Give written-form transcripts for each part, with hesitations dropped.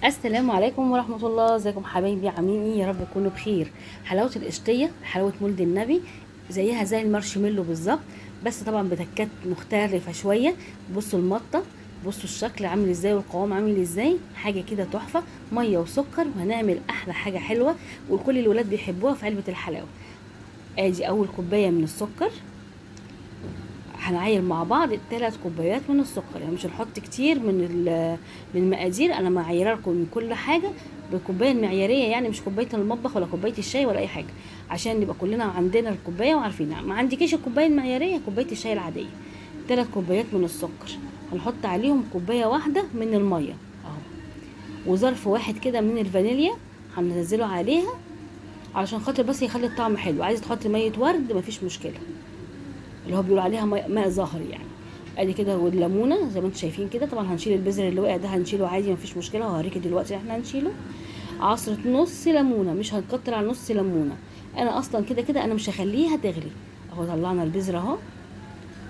السلام عليكم ورحمة الله. ازيكم حبايبي؟ عاملين ايه؟ يا رب تكونوا بخير. حلاوة القشطية، حلاوة مولد النبي، زيها زي المارشميلو بالظبط، بس طبعا بتكات مختلفة شوية. بصوا المطة، بصوا الشكل عامل ازاي والقوام عامل ازاي، حاجة كده تحفة. مية وسكر، وهنعمل احلى حاجة حلوة وكل الولاد بيحبوها في علبة الحلاوة. ادي اول كوباية من السكر، هنعاير مع بعض 3 كوبايات من السكر، يعني مش هنحط كتير من المقادير. انا معايره لكم من كل حاجه بالكوبايه المعياريه، يعني مش كوبايه المطبخ ولا كوبايه الشاي ولا اي حاجه، عشان نبقى كلنا عندنا الكوبايه وعارفينها. ما عندكيش الكوبايه المعياريه، كوبايه الشاي العاديه. 3 كوبايات من السكر، هنحط عليهم كوبايه واحده من الميه اهو، وظرف واحد كده من الفانيليا هننزله عليها علشان خاطر بس يخلي الطعم حلو. عايزه تحطي ميه ورد مفيش مشكله، اللي هو بيقولوا عليها ماء زهر يعني. ادي كده، والليمونه زي ما انتم شايفين كده. طبعا هنشيل البذر اللي وقع ده، هنشيله عادي مفيش مشكله، وهوريكي دلوقتي احنا هنشيله. عصره نص ليمونه، مش هنكتر على نص ليمونه. انا اصلا كده كده انا مش هخليها تغلي اهو. طلعنا البذره اهو،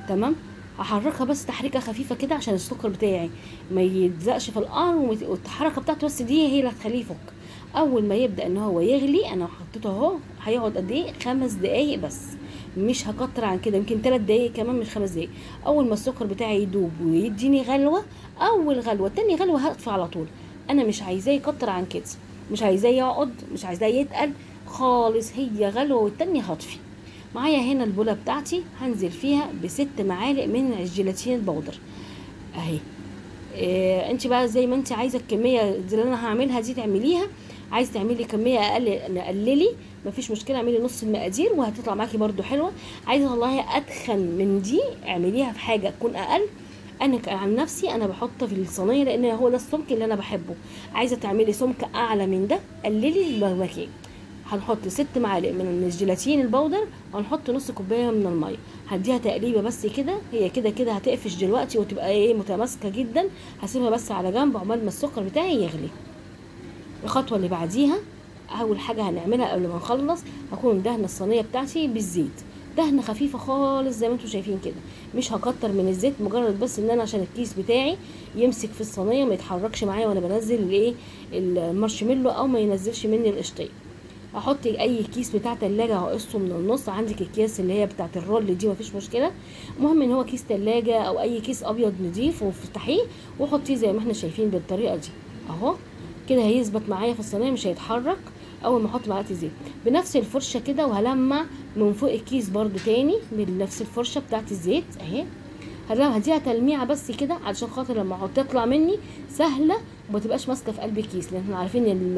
تمام. هحركها بس تحريكه خفيفه كده عشان السكر بتاعي ما يتزقش في القعر، والحركه بتاعته بس دي هي اللي هتخليه يفك. اول ما يبدا ان هو يغلي، انا حطيته اهو، هيقعد قد ايه؟ 5 دقايق بس، مش هكتر عن كده، يمكن 3 دقايق كمان مش 5 دقايق. اول ما السكر بتاعي يدوب ويديني غلوه، اول غلوه تاني غلوه هطفي على طول. انا مش عايزاه يكتر عن كده، مش عايزاه يقعد، مش عايزاه يتقل خالص. هي غلوه والتانية هطفي. معايا هنا البوله بتاعتي، هنزل فيها ب6 معالق من الجيلاتين البودر اهي. انت بقى زي ما انت عايزه الكميه اللي انا هعملها دي تعمليها. عايز تعملي كميه اقل نقللي، مفيش مشكله، اعملي نص المقادير وهتطلع معاكي برده حلوه. عايزه تطلعيها اتخن من دي، اعمليها في حاجه تكون اقل. انا عن نفسي انا بحط في الصينيه لان هو ده السمك اللي انا بحبه. عايزه تعملي سمك اعلى من ده، قللي المكان. هنحط 6 معالق من الجيلاتين البودر، وهنحط نص كوبايه من الميه. هديها تقليبه بس كده، هي كده كده هتقفش دلوقتي وتبقى ايه متماسكه جدا. هسيبها بس على جنب عقبال ما السكر بتاعي يغلي. الخطوه اللي بعديها، اول حاجه هنعملها قبل ما نخلص، هكون دهن الصينيه بتاعتي بالزيت، دهنه خفيفه خالص زي ما انتم شايفين كده. مش هكتر من الزيت، مجرد بس ان انا عشان الكيس بتاعي يمسك في الصينيه ما يتحركش معايا وانا بنزل الايه المارشميلو، او ما ينزلش مني القشطيه. احط اي كيس بتاع تلاجة هقصه من النص. عندك الكيس اللي هي بتاعت الرول دي مفيش مشكله، المهم ان هو كيس تلاجة او اي كيس ابيض نضيف، وافتحيه وحطيه زي ما احنا شايفين بالطريقه دي اهو. كده هيثبت معايا في الصينيه مش هيتحرك. اول ما احط معلقه الزيت بنفس الفرشه كده، وهلمع من فوق الكيس برده تاني بنفس الفرشه بتاعت الزيت اهي. هديها تلميعه بس كده علشان خاطر لما احط تطلع مني سهله وما تبقاش ماسكه في قلب الكيس، لان احنا عارفين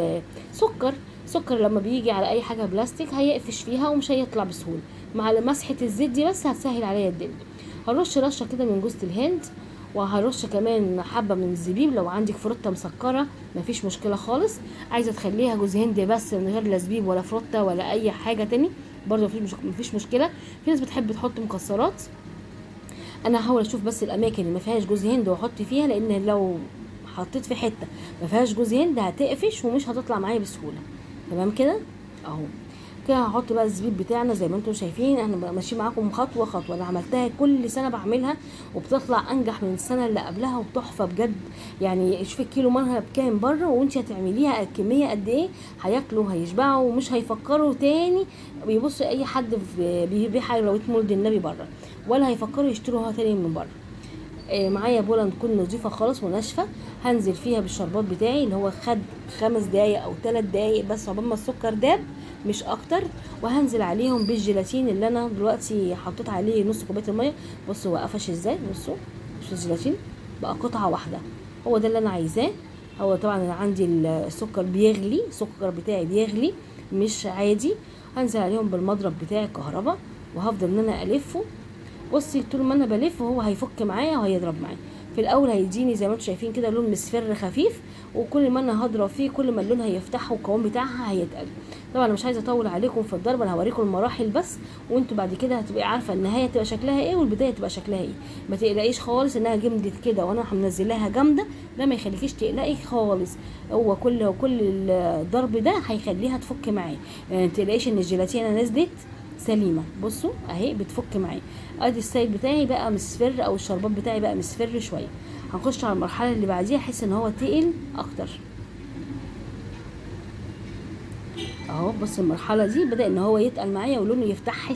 السكر لما بيجي على اي حاجه بلاستيك هيقفش فيها ومش هيطلع بسهوله. مع مسحه الزيت دي بس هتسهل عليا الدنيا. هرش رشه كده من جوز الهند، وهرش كمان حبه من الزبيب. لو عندك فروته مسكره مفيش مشكله خالص. عايزه تخليها جوز هند بس من غير لا زبيب ولا فروته ولا اي حاجه تاني برضه مفيش مشكله. في ناس بتحب تحط مكسرات، انا هحاول اشوف بس الاماكن اللي ما فيهاش جوز هند واحط فيها، لان لو حطيت في حته ما فيهاش جوز هند هتقفش ومش هتطلع معايا بسهوله. تمام كده اهو. كده هحط بقى الزبيب بتاعنا زي ما انتم شايفين. انا ماشي معاكم خطوه خطوه، انا عملتها كل سنه بعملها وبتطلع انجح من السنه اللي قبلها وتحفه بجد. يعني شوفي الكيلو مالها بكام بره، وانت هتعمليها الكميه قد ايه هياكلوا هيشبعوا ومش هيفكروا تاني بيبصوا اي حد بيبيع حلويات مولد النبي بره، ولا هيفكروا يشتروها تاني من بره. معايا بوله تكون نظيفه خالص وناشفه، هنزل فيها بالشربات بتاعي اللي هو خد 5 دقايق او 3 دقايق بس عقبال ما السكر داب مش اكتر. وهنزل عليهم بالجيلاتين اللي انا دلوقتي حطيت عليه نص كوبايه الميه. بصوا هو قفش ازاي، بصوا مش الجيلاتين بقى قطعه واحده، هو ده اللي انا عايزاه. هو طبعا انا عندي السكر بيغلي، السكر بتاعي بيغلي مش عادي. هنزل عليهم بالمضرب بتاعي الكهرباء، وهفضل ان انا الفه. بصي طول ما انا بلف هو هيفك معايا وهيضرب معايا. في الاول هيديني زي ما انتم شايفين كده لون مصفر خفيف، وكل ما انا هضرب فيه كل ما اللون هيفتح والقوام بتاعها هيتقل. طبعا انا مش عايزه اطول عليكم في الضرب، انا هوريكم المراحل بس، وانتوا بعد كده هتبقي عارفه النهايه تبقى شكلها ايه والبدايه تبقى شكلها ايه. ما تقلقيش خالص انها جمدت كده وانا منزلاها جامده، ده ما يخليكيش تقلقي خالص. هو كل الضرب ده هيخليها تفك معايا. يعني ما تقلقيش ان الجيلاتينه نزلت سليمه. بصوا اهي بتفك معايا. ادي السايد بتاعي بقى مصفر، او الشربات بتاعي بقى مصفر شويه. هنخش على المرحله اللي بعديها احس ان هو تقل اكتر. اهو بص المرحله دي بدا ان هو يتقل معايا ولونه يفتح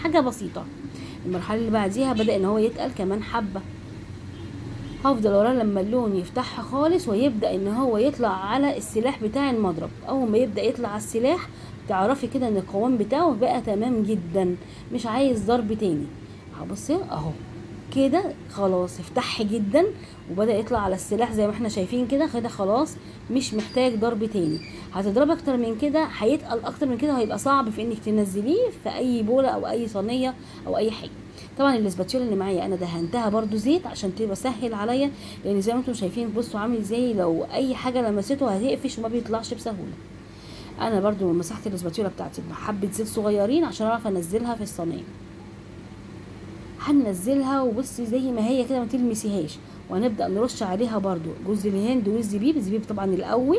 حاجه بسيطه. المرحله اللي بعديها بدا ان هو يتقل كمان حبه، هفضل وراه لما اللون يفتح خالص ويبدا ان هو يطلع على السلاح بتاع المضرب. اول ما يبدا يطلع على السلاح تعرفي كده ان القوام بتاعه بقى تمام جدا، مش عايز ضرب تاني. هبصي اهو كده خلاص افتح جدا وبدا يطلع على السلاح زي ما احنا شايفين كده. كده خلاص مش محتاج ضرب تاني. هتضرب اكتر من كده هيتقل اكتر من كده وهيبقى صعب في انك تنزليه في اي بوله او اي صينيه او اي حاجه. طبعا الاسباتيولا اللي معايا انا دهنتها برده زيت عشان تبقى سهل عليا، لان زي ما انتم شايفين بصوا عامل ازاي، لو اي حاجه لمسته هتقفش وما بيطلعش بسهوله. انا برده مسحت الاسباتيولا بتاعتي بحبه زيت صغيرين عشان اعرف انزلها في الصينيه. هننزلها وبصي زي ما هي كده ما تلمسيهاش، وهنبدا نرش عليها برده جوز الهند والزبيب. الزبيب طبعا الاول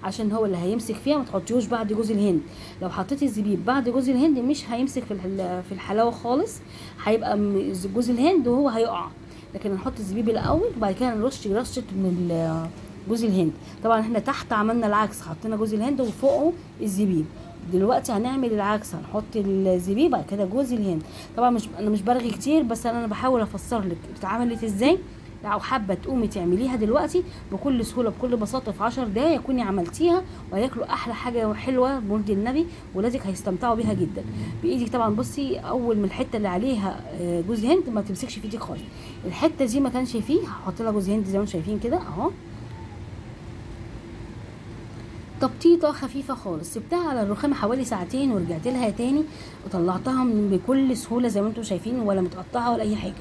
عشان هو اللي هيمسك فيها، ما تحطيهوش بعد جوز الهند. لو حطيتي الزبيب بعد جوز الهند مش هيمسك في الحلاوه خالص، هيبقى جوز الهند وهو هيقع. لكن نحط الزبيب الاول وبعد كده نرش رشه من جوز الهند. طبعا احنا تحت عملنا العكس، حطينا جوز الهند وفوقه الزبيب. دلوقتي هنعمل العكس، هنحط الزبيب بعد كده جوز الهند. طبعا انا مش برغي كتير، بس انا بحاول افسر لك اتعملت ازاي. لو حابه تقومي تعمليها دلوقتي بكل سهوله بكل بساطه في 10 دقايق تكوني عملتيها، وهياكلوا احلى حاجه حلوه بمولد النبي، ولادك هيستمتعوا بيها جدا بايدك. طبعا بصي اول من الحته اللي عليها جوز هند ما تمسكش في ايدك خالص. الحته دي ما كانش فيه هحط لها جوز هند زي ما انتم شايفين كده اهو، تبطيطه خفيفه خالص. سبتها على الرخامه حوالي ساعتين ورجعت لها تاني وطلعتها بكل سهوله زي ما انتم شايفين، ولا متقطعه ولا اي حاجه.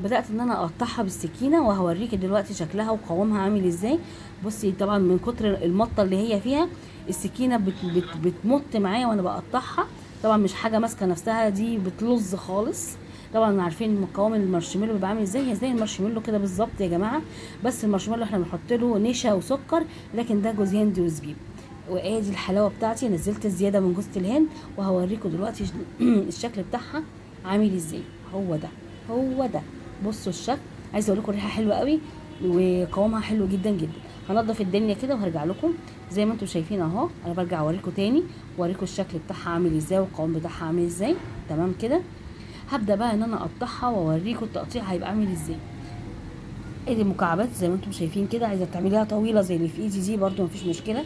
بدات ان انا اقطعها بالسكينه وهوريكي دلوقتي شكلها وقوامها عامل ازاي. بصي طبعا من كتر المطه اللي هي فيها السكينه بتمط معايا وانا بقطعها. طبعا مش حاجه ماسكه نفسها، دي بتلظ خالص. طبعا عارفين قوام المارشميلو بيبقى عامل ازاي، زي المارشميلو كده بالظبط يا جماعه، بس المارشميلو احنا بنحط له نشا وسكر، لكن ده جوز هند وزبيب. وادي الحلاوه بتاعتي، نزلت الزياده من جوز الهند وهوريكم دلوقتي الشكل بتاعها عامل ازاي. هو ده بصوا الشكل. عايزه اقول لكم الريحه حلوه قوي وقوامها حلو جدا جدا. هنضف الدنيا كده وهرجع لكم زي ما انتم شايفين اهو. انا برجع اوريكم تاني واوريكم الشكل بتاعها عامل ازاي والقوام بتاعها عامل ازاي. تمام كده. هبدا بقى ان انا اقطعها واوريكم التقطيع هيبقى عامل ازاي. ادي مكعبات زي ما انتم شايفين كده. عايزه تعمليها طويله زي اللي في ايدي دي برده مفيش مشكله،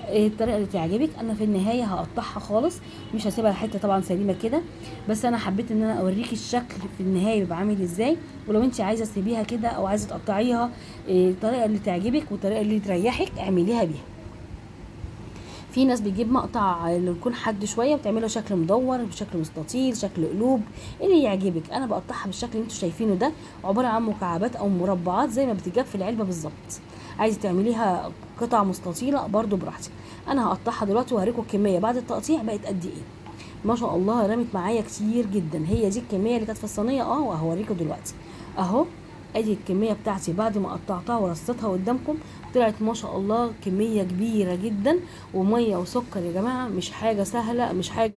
الطريقه اللي تعجبك. انا في النهايه هقطعها خالص، مش هسيبها حته طبعا سليمه كده، بس انا حبيت ان انا اوريكي الشكل في النهايه بيبقى عامل ازاي. ولو انت عايزه تسيبيها كده او عايزه تقطعيها الطريقه اللي تعجبك والطريقه اللي تريحك اعمليها بيها. في ناس بتجيب مقطع اللي يكون حاد شويه وتعمله شكل مدور بشكل مستطيل شكل قلوب اللي يعجبك. انا بقطعها بالشكل اللي انتوا شايفينه ده، عباره عن مكعبات او مربعات زي ما بتتجاب في العلبه بالظبط. عايزه تعمليها قطع مستطيله برده براحتك. انا هقطعها دلوقتي وهوريكم الكميه بعد التقطيع بقت قد ايه. ما شاء الله رمت معايا كتير جدا. هي دي الكميه اللي كانت في الصينيه وهوريكم دلوقتي اهو. ادي الكميه بتاعتي بعد ما قطعتها ورصيتها قدامكم، طلعت ما شاء الله كميه كبيره جدا. وميه وسكر يا جماعه مش حاجه سهله، مش حاجه